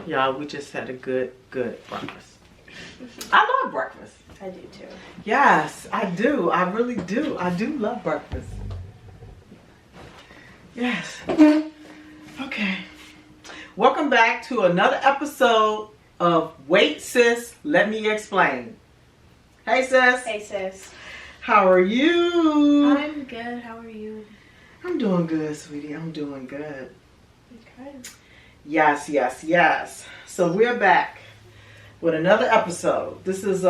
Y'all, we just had a good breakfast. I love breakfast. I do too. Yes, I do. I really do. I do love breakfast. Yes. Okay. Welcome back to another episode of Wait Sis, Let Me Explain. Hey sis. Hey sis. How are you? I'm good. How are you? I'm doing good, sweetie. I'm doing good. Okay. Yes. So we're back with another episode. This is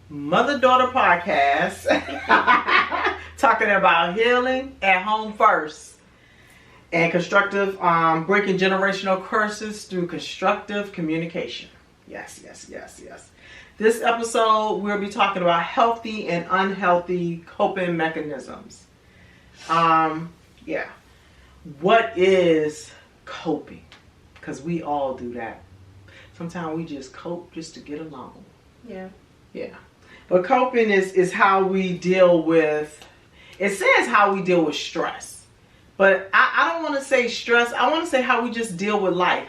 mother-daughter podcast talking about healing at home first and constructive breaking generational curses through constructive communication. Yes. This episode we'll be talking about healthy and unhealthy coping mechanisms. What is coping? Because we all do that. Sometimes we just cope just to get along. Yeah. But coping is how we deal with, it says how we deal with stress. But I don't want to say stress. I want to say how we just deal with life.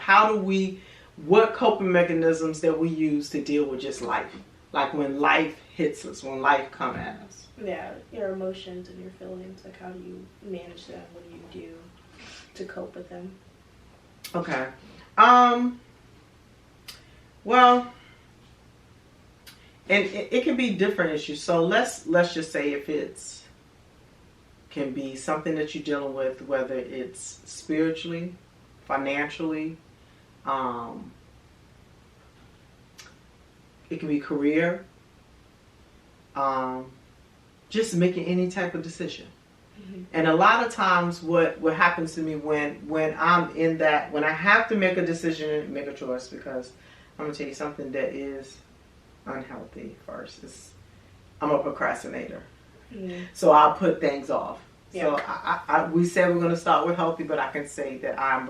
What coping mechanisms that we use to deal with just life. Like when life hits us, when life comes at us. Yeah, your emotions and your feelings. Like how do you manage them? What do you do to cope with them? Okay. Well, and it can be different issues. So let's just say if it's can be something that you're dealing with, whether it's spiritually, financially, it can be career, just making any type of decision. Mm-hmm. And a lot of times what happens to me when I'm in that, when I have to make a decision, make a choice, because I'm going to tell you something that is unhealthy first. I'm a procrastinator. Mm-hmm. So I'll put things off. Yeah. So we said we're going to start with healthy, but I can say that I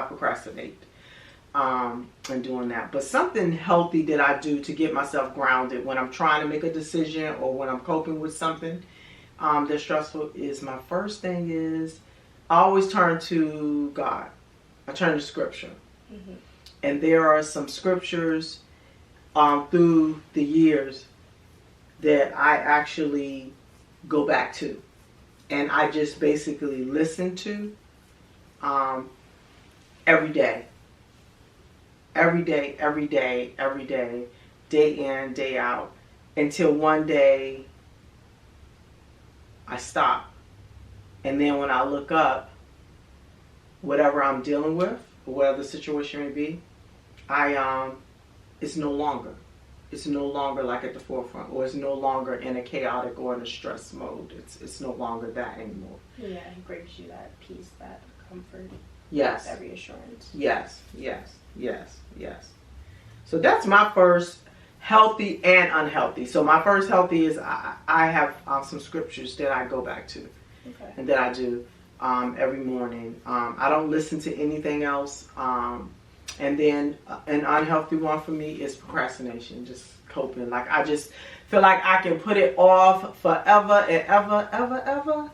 procrastinate in doing that. But something healthy that I do to get myself grounded when I'm trying to make a decision or when I'm coping with something that's stressful is my first thing is I always turn to God. I turn to scripture. Mm-hmm. And there are some scriptures through the years that I actually go back to. And I just basically listen to every day. Every day, day in, day out, until one day I stop. And then when I look up, whatever I'm dealing with, or whatever the situation may be, it's no longer like at the forefront, or it's no longer in a chaotic or in a stress mode. It's no longer that anymore. Yeah, it brings you that peace, that comfort. Yes. That reassurance. Yes. So that's my first healthy and unhealthy. So my first healthy is I have some scriptures that I go back to. Okay. And that I do every morning. I don't listen to anything else. And then an unhealthy one for me is procrastination, just coping. Like I just feel like I can put it off forever and ever.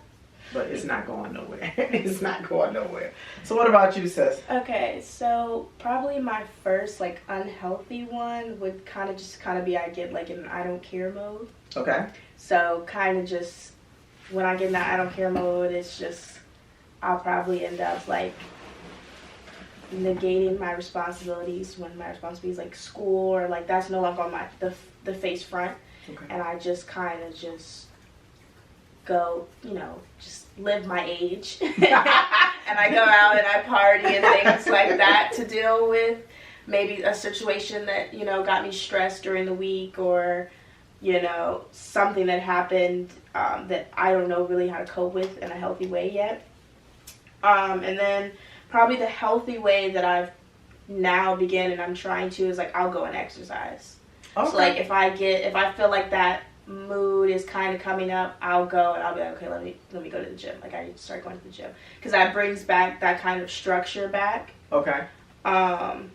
But it's not going nowhere. It's not going nowhere. So what about you, sis? Okay, so probably my first unhealthy one would kind of be I get in an I don't care mode. Okay. So kind of just when I get in that I don't care mode, it's just I'll probably end up negating my responsibilities when my responsibilities school or that's no longer on the face front. Okay. And I just kind of go, just live my age. And I go out and I party and things like that to deal with maybe a situation that, got me stressed during the week or, something that happened that I don't know really how to cope with in a healthy way yet. And then probably the healthy way that I've now began and I'm trying to is I'll go and exercise. Okay. So if I feel like that mood is kind of coming up, I'll go and I'll be okay, let me go to the gym. I need to start going to the gym because that brings back that kind of structure back. Okay. And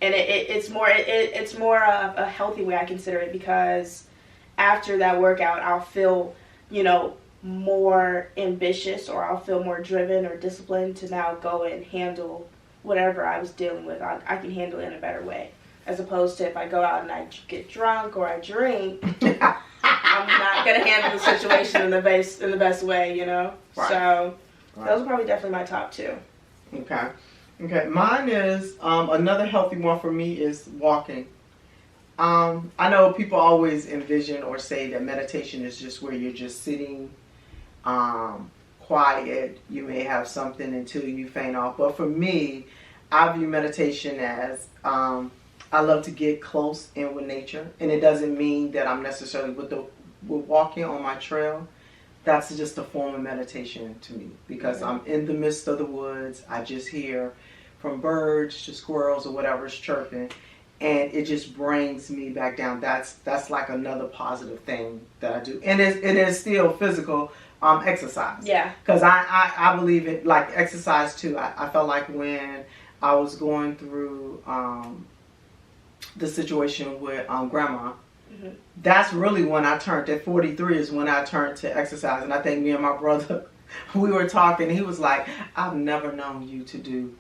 it's more of a healthy way I consider it because after that workout I'll feel more ambitious or I'll feel more driven or disciplined to now go and handle whatever I was dealing with, I can handle it in a better way. As opposed to if I go out and I get drunk or I drink, I'm not gonna handle the situation in the best way, you know. Right. So Right. those are probably definitely my top two. Okay. Okay. Mine is another healthy one for me is walking. I know people always envision or say that meditation is just where you're just sitting, quiet. You may have something until you faint off. But for me, I view meditation as I love to get close in with nature, and it doesn't mean that I'm necessarily with walking on my trail. That's just a form of meditation to me because I'm in the midst of the woods. I just hear from birds to squirrels or whatever's chirping, and it just brings me back down. That's like another positive thing that I do, and it is still physical exercise. Yeah. Because I believe it, like exercise too. I felt like when I was going through the situation with grandma. Mm-hmm. That's really when I turned. At 43 is when I turned to exercise, and I think me and my brother, we were talking. He was like, "I've never known you to do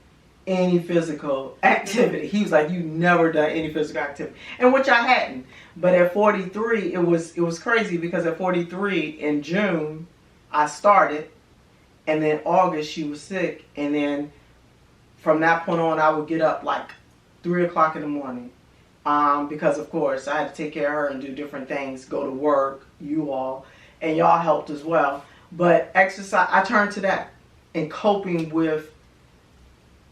any physical activity." He was like, "You never done any physical activity," and which I hadn't. But at 43, it was crazy because at 43 in June, I started, and then August she was sick, and then from that point on, I would get up like 3 o'clock in the morning. Because of course I had to take care of her and do different things, go to work, and y'all helped as well. But exercise, I turned to that and coping with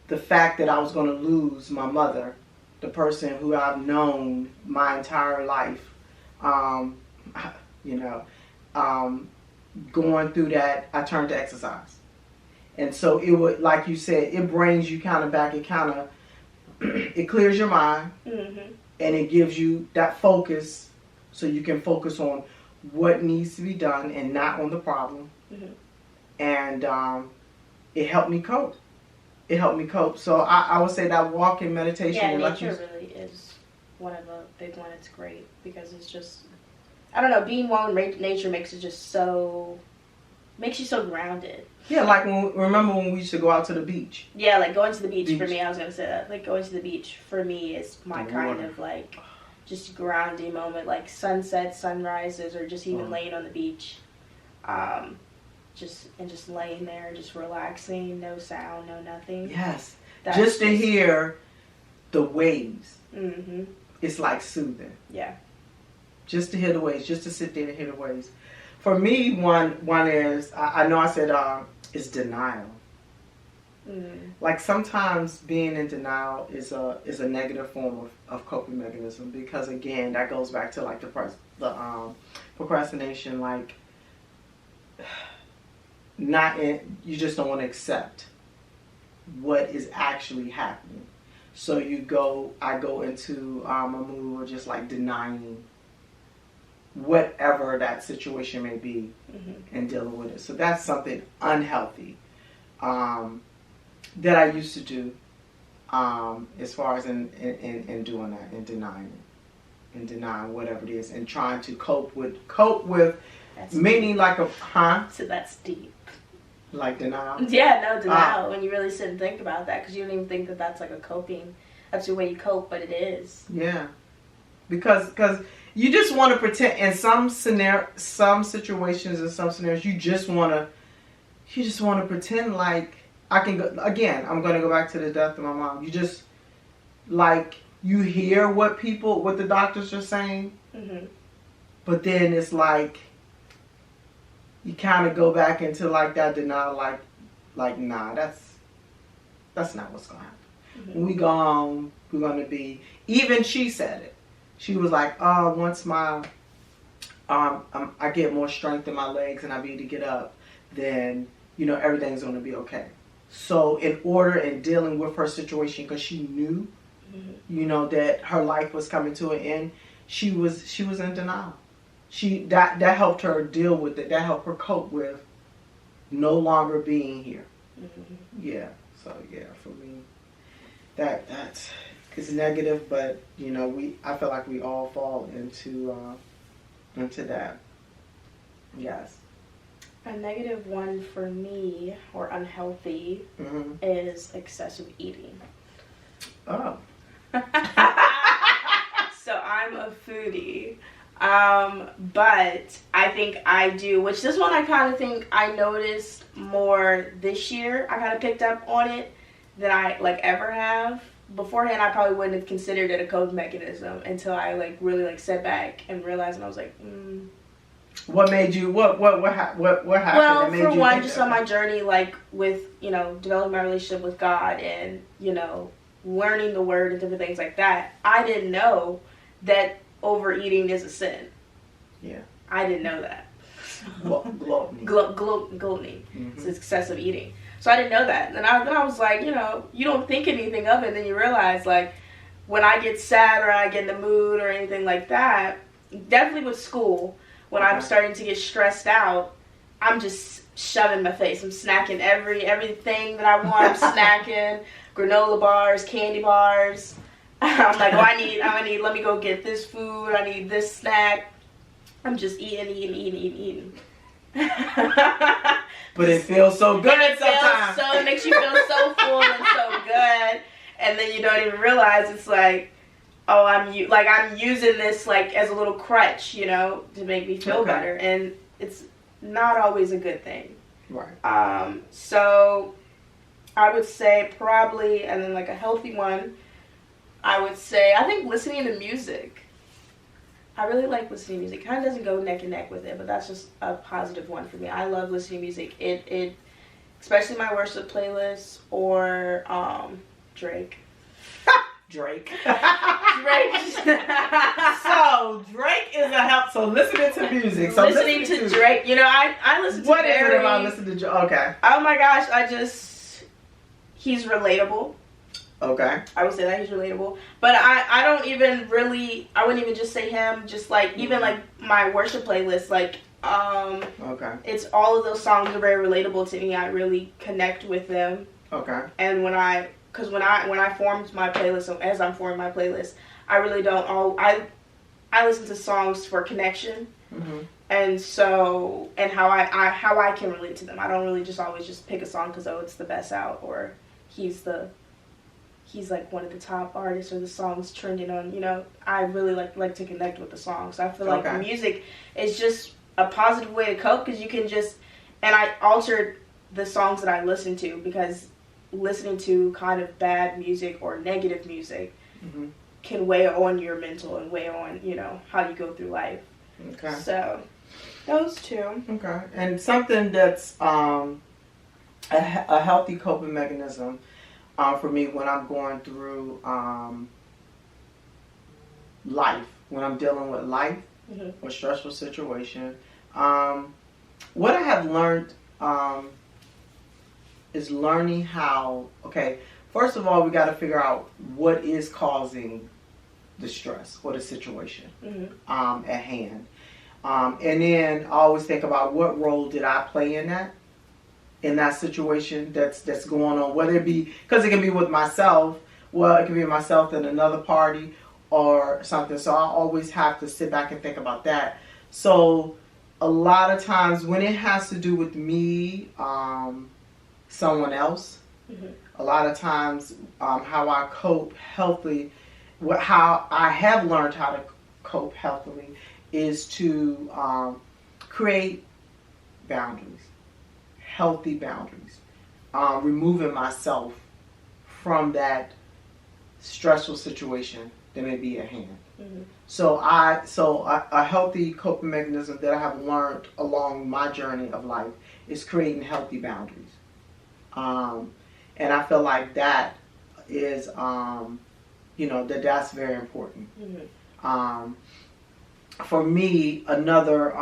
the fact that I was going to lose my mother, the person who I've known my entire life. Going through that, I turned to exercise. And so it would, like you said, it brings you kind of back, it clears your mind. Mm-hmm. And it gives you that focus so you can focus on what needs to be done and not on the problem. Mm-hmm. And it helped me cope. So I would say that walking meditation. Yeah, nature really is one of the big one. It's great because it's just, I don't know, being one with nature makes you so grounded. Yeah, like remember when we used to go out to the beach? Yeah, like going to the beach for me, I was going to say that. Like going to the beach for me is my kind of like just grounding moment. Like sunsets, sunrises, or just even laying on the beach. Just laying there, just relaxing, no sound, no nothing. Yes. Just to hear the waves. Mm-hmm. It's like soothing. Yeah. Just to hear the waves, just to sit there and hear the waves. For me, one is, I know I said is denial. Mm. Like sometimes being in denial is a negative form of coping mechanism because again, that goes back to like the procrastination, like you just don't want to accept what is actually happening. So I go into a mood of just like denying whatever that situation may be, mm-hmm. and dealing with it. So that's something unhealthy that I used to do as far as in doing that, in denying whatever it is, and trying to cope with that's meaning deep. Like So that's deep. Like denial? Yeah, no, denial. When you really sit and think about that, because you don't even think that that's like a coping, that's the way you cope, but it is. Yeah. Because you just want to pretend in some situations and some scenarios you just want to pretend like I can go again. I'm going to go back to the death of my mom. You just like you hear what the doctors are saying, mm-hmm. but then it's like you kind of go back into like that denial, like nah, that's not what's going to happen. Mm-hmm. When we go home, we're going to be. Even she said it. She was like, "Oh, once I get more strength in my legs and I be able to get up, then everything's going to be okay." So in dealing with her situation, because she knew, mm-hmm. That her life was coming to an end, she was in denial. That helped her deal with it. That helped her cope with no longer being here. Mm-hmm. Yeah. So yeah, for me, that's. It's negative, but I feel like we all fall into that. Yes. A negative one for me, or unhealthy, is excessive eating. Oh. So I'm a foodie. But I think I do, which this one I kind of think I noticed more this year. I kind of picked up on it than I ever have. Beforehand, I probably wouldn't have considered it a coping mechanism until I really sat back and realized, and I was like, What made you? What happened? Well, that made for you one, think just that? on my journey, with developing my relationship with God and learning the Word and different things like that. I didn't know that overeating is a sin. Yeah. I didn't know that. Gluttony. Gluttony. It's excessive eating. So I didn't know that. And then I was like, you don't think anything of it, and then you realize, when I get sad or I get in the mood or anything like that, definitely with school, when I'm starting to get stressed out, I'm just shoving my face. I'm snacking everything that I want. I'm snacking granola bars, candy bars. I'm like, I need, let me go get this food. I need this snack. I'm just eating. But it feels so good sometimes. It makes you feel so full and so good. And then you don't even realize it's like, oh, I'm using this as a little crutch, to make me feel better. And it's not always a good thing. Right. So I would say probably, and then a healthy one, I would say, I think listening to music. I really like listening to music. It kind of doesn't go neck and neck with it, but that's just a positive one for me. I love listening to music. It especially my worship playlists or Drake. Drake. Drake. So Drake is a help. So listening to music. So listening to Drake. I listen to What is it about listening to Drake? Okay. Oh my gosh, he's relatable. Okay. I would say that he's relatable. But I don't even really, I wouldn't even just say him, just even my worship playlist, okay. It's all of those songs are very relatable to me. I really connect with them. Okay. And when I formed my playlist, as I'm forming my playlist, I really don't, I listen to songs for connection. And so, and how I can relate to them. I don't really just always just pick a song because, it's the best out, or he's one of the top artists, or the song's trending on, I really like to connect with the song. So I feel like music is just a positive way to cope, because you can just, and I altered the songs that I listen to, because listening to kind of bad music or negative music can weigh on your mental and weigh on, how you go through life. Okay. So those two. Okay. And something that's a healthy coping mechanism for me when I'm going through life, when I'm dealing with life or stressful situation, what I have learned is learning how, first of all, we got to figure out what is causing the stress or the situation at hand. And then I always think about what role did I play in that situation that's going on, whether it be, because it can be with myself, it can be myself and another party or something. So I always have to sit back and think about that. So a lot of times when it has to do with me, someone else, a lot of times how I cope healthily, how I have learned how to cope healthily is to create boundaries. Healthy boundaries, removing myself from that stressful situation that may be at hand. So a healthy coping mechanism that I have learned along my journey of life is creating healthy boundaries, and I feel like that is that's very important. For me, another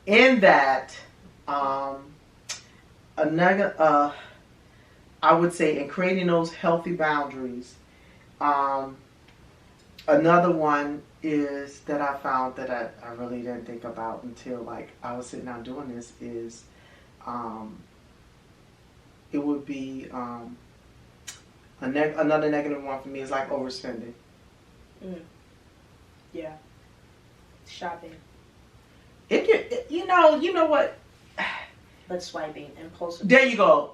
in that. I would say in creating those healthy boundaries, another one is that I found that I really didn't think about until I was sitting down doing this is it would be another negative one for me is overspending. Yeah. Shopping. You know what? but swiping impulsive. There you go.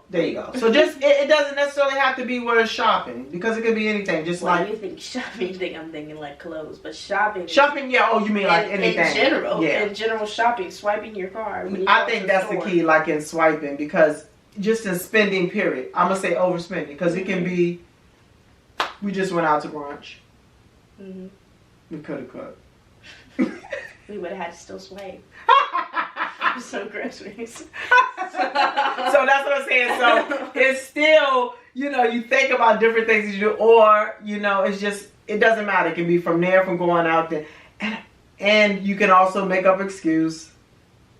So just it doesn't necessarily have to be where it's shopping, because it could be anything. Just When like you think shopping, I'm thinking like clothes, but shopping. Yeah. Oh, you mean like anything? In general, yeah. In general shopping, swiping your card. When you I go think to that's store. the key, like in swiping, because just in spending, period. I'm gonna say overspending, because it can be. We just went out to brunch. Mm-hmm. We could have cooked. We would have had to still swipe. So groceries. So that's what I'm saying. So it's still, you think about different things you do, or, it's just, it doesn't matter. It can be from going out there. And you can also make up excuse.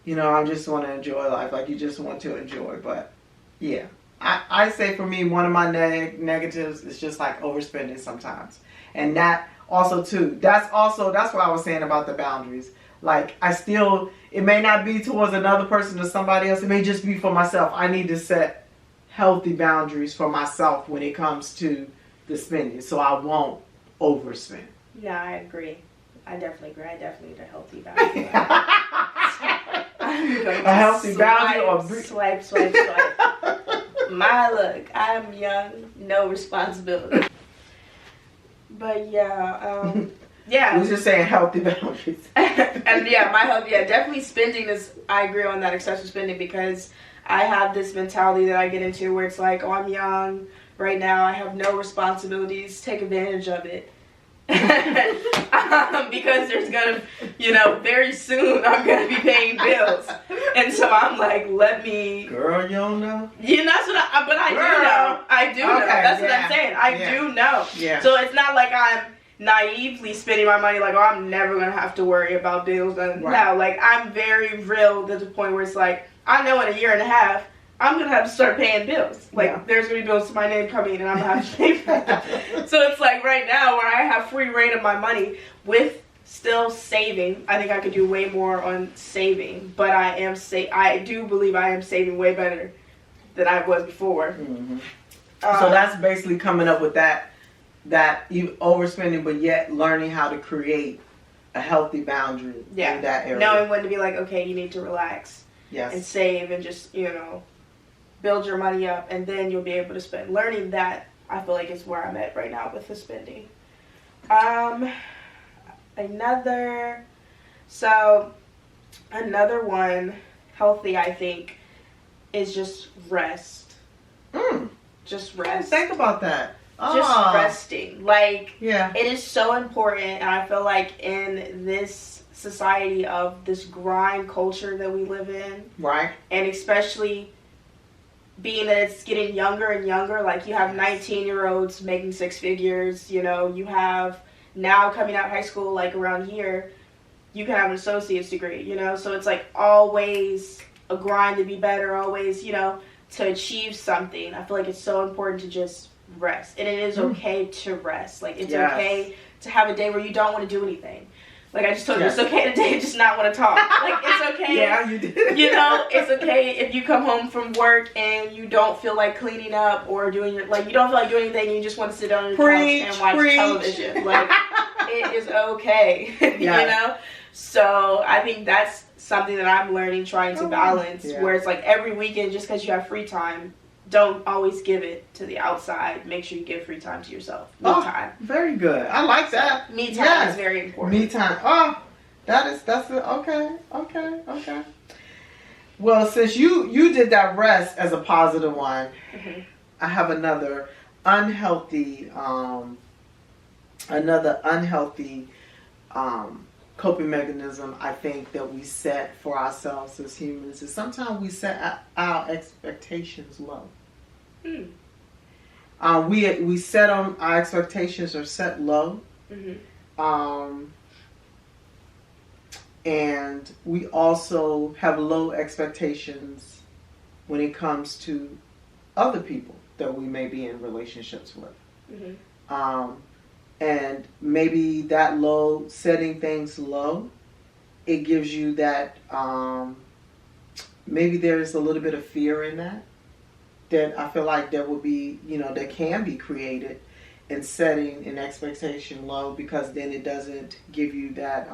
I just want to enjoy life. Like, you just want to enjoy. But, yeah. I say for me, one of my negatives is just like overspending sometimes. And that also, too, that's what I was saying about the boundaries. Like, it may not be towards another person or somebody else. It may just be for myself. I need to set healthy boundaries for myself when it comes to the spending, so I won't overspend. Yeah, I agree. I definitely agree. I definitely need a healthy boundary. A healthy boundary or swipe. Look, I'm young, no responsibility. But yeah, yeah. We're just saying healthy boundaries. And yeah, definitely spending is, I agree on that, excessive spending, because I have this mentality that I get into where it's like, oh, I'm young right now, I have no responsibilities, take advantage of it. Because there's gonna, very soon I'm gonna be paying bills. And so I'm like, let me. Girl, you don't know? Yeah, that's what I do know. I do know. That's what I'm saying. I do know. Yeah. So it's not like I'm naively spending my money like, oh, I'm never going to have to worry about bills. And right. No, like, I'm very real to the point where it's like, I know in a year and a half, I'm going to have to start paying bills. Like, there's going to be bills to my name coming and I'm going to have to pay for them. So it's like right now where I have free reign of my money with still saving. I think I could do way more on saving, but I do believe I am saving way better than I was before. Mm-hmm. So that's basically coming up with that you overspending, but yet learning how to create a healthy boundary in that area. Knowing when to be like, okay, you need to relax. Yes. And save and just, build your money up, and then you'll be able to spend. Learning that, I feel like, is where I'm at right now with the spending. Another one, healthy, I think, is just rest. Just rest. Think about that. Just resting. Like, yeah. It is so important, and I feel like in this society of this grind culture that we live in, right, and especially being that it's getting younger and younger, like you have 19-year-olds making six figures, you have now coming out of high school, like around here, you can have an associate's degree, so it's like always a grind to be better, always, to achieve something. I feel like it's so important to just rest, and it is okay to rest. Like, it's okay to have a day where you don't want to do anything. Like I just told you, it's okay today to just not want to talk. Like, it's okay. Yeah, you did. It's okay if you come home from work and you don't feel like cleaning up or doing you don't feel like doing anything, you just want to sit on your couch and watch television. Like, it is okay, So I think that's something that I'm learning, trying to balance, where it's like every weekend, just because you have free time, don't always give it to the outside. Make sure you give free time to yourself. Me time. Very good. I like that. Me time is very important. Me time. Oh, that's it. Okay. Well, since you did that rest as a positive one, mm-hmm. I have another unhealthy coping mechanism I think that we set for ourselves as humans is sometimes we set our expectations low. We set our expectations are set low. Mm-hmm. And we also have low expectations when it comes to other people that we may be in relationships with. Mm-hmm. And maybe that setting things low, it gives you that, maybe there's a little bit of fear in that I feel like there will be, that can be created in setting an expectation low, because then it doesn't give you that,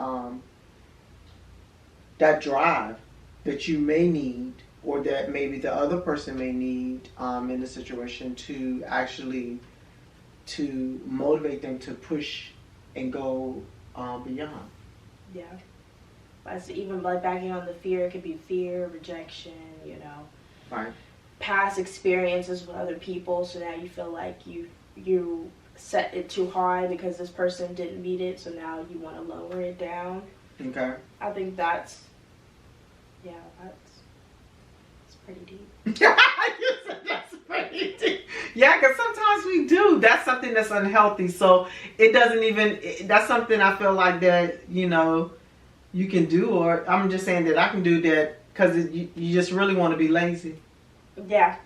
that drive that you may need or that maybe the other person may need in the situation to actually to motivate them to push and go beyond. Yeah. As even like backing on the fear, it could be fear, rejection, you know. Right. Past experiences with other people, so now you feel like you set it too high because this person didn't meet it, so now you want to lower it down. Okay. I think that's pretty deep. That's pretty deep. Yeah, because sometimes we do. That's something that's unhealthy. So it doesn't even. That's something I feel like that you can do, or I'm just saying that I can do that because you just really want to be lazy. Yeah.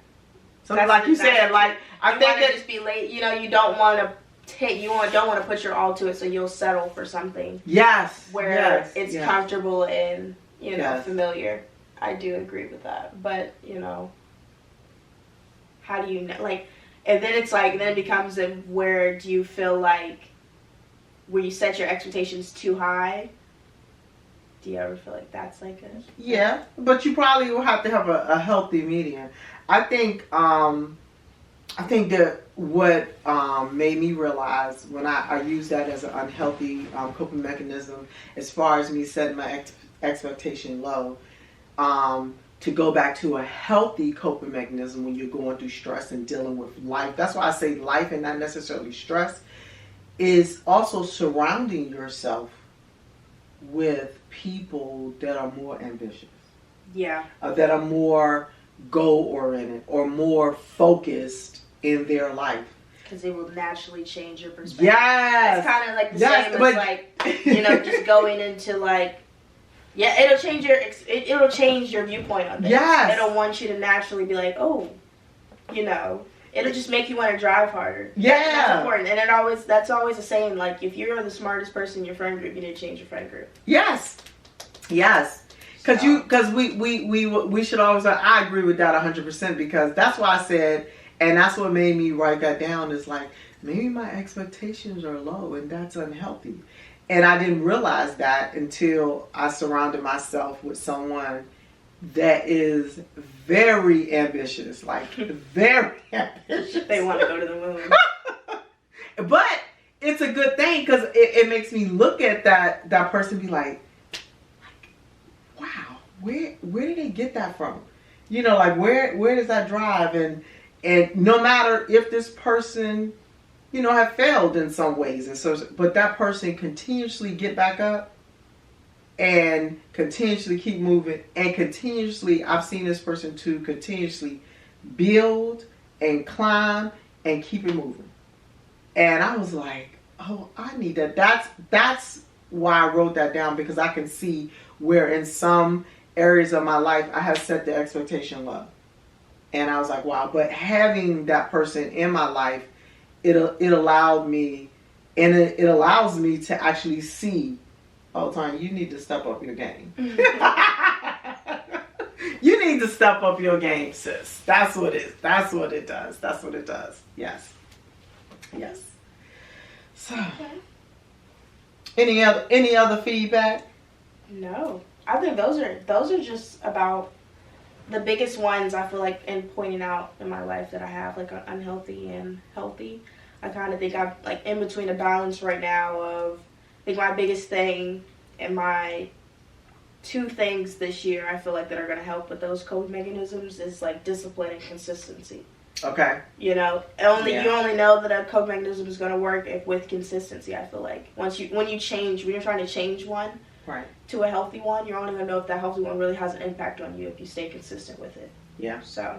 Something like you said, like I think that just be late. You don't want to take. Don't want to put your all to it, so you'll settle for something. Yes. Where it's comfortable and Yes. familiar. I do agree with that, but how do you know? Like, and then it's like then it becomes where do you feel like where you set your expectations too high? Do you ever feel like that's like a... Yeah, but you probably will have to have a healthy medium. I think that what made me realize when I use that as an unhealthy coping mechanism, as far as me setting my expectation low, to go back to a healthy coping mechanism when you're going through stress and dealing with life. That's why I say life and not necessarily stress, is also surrounding yourself with people that are more ambitious. Yeah. That are more goal-oriented or more focused in their life. Because it will naturally change your perspective. Yes! It's kind of like the same as like, just going into like, it'll change your viewpoint on things. Yes! It'll want you to naturally be like, oh, it'll just make you want to drive harder. Yeah! That's important. And that's always a saying, like, if you're the smartest person in your friend group, you need to change your friend group. Yes! Yes! Because we should always, I agree with that 100%, because that's why I said, and that's what made me write that down, is like, maybe my expectations are low and that's unhealthy. And I didn't realize that until I surrounded myself with someone that is very ambitious, like very ambitious. They want to go to the moon. But it's a good thing because it makes me look at that person and be like, wow, where did they get that from? Like where does that drive? And no matter if this person, have failed in some ways, and so, but that person continuously get back up and continuously keep moving, and continuously, I've seen this person to continuously build and climb and keep it moving. And I was like, oh, I need that. That's why I wrote that down, because I can see where in some areas of my life I have set the expectation low. And I was like, wow. But having that person in my life, it allowed me, and it allows me to actually see, all the time, you need to step up your game. You need to step up your game, sis. That's what it does. That's what it does. Yes. Yes. So, any other feedback? No. I think those are just about the biggest ones I feel like in pointing out in my life that I have, like unhealthy and healthy. I kind of think I'm like in between a balance right now of, I think my biggest thing and my two things this year I feel like that are going to help with those coping mechanisms is like discipline and consistency. Okay. You only know that a coping mechanism is going to work with consistency. I feel like when you're trying to change one, right, to a healthy one, you're only going to know if that healthy one really has an impact on you if you stay consistent with it. Yeah. So.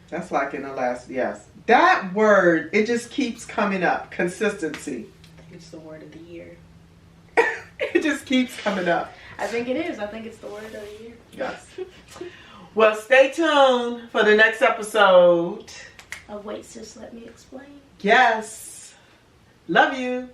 That's like in the last, yes. That word, it just keeps coming up. Consistency. I think it's the word of the year. It just keeps coming up. I think it is. I think it's the word of the year. Yes. Well, stay tuned for the next episode. Wait, sis, let me explain. Yes. Love you.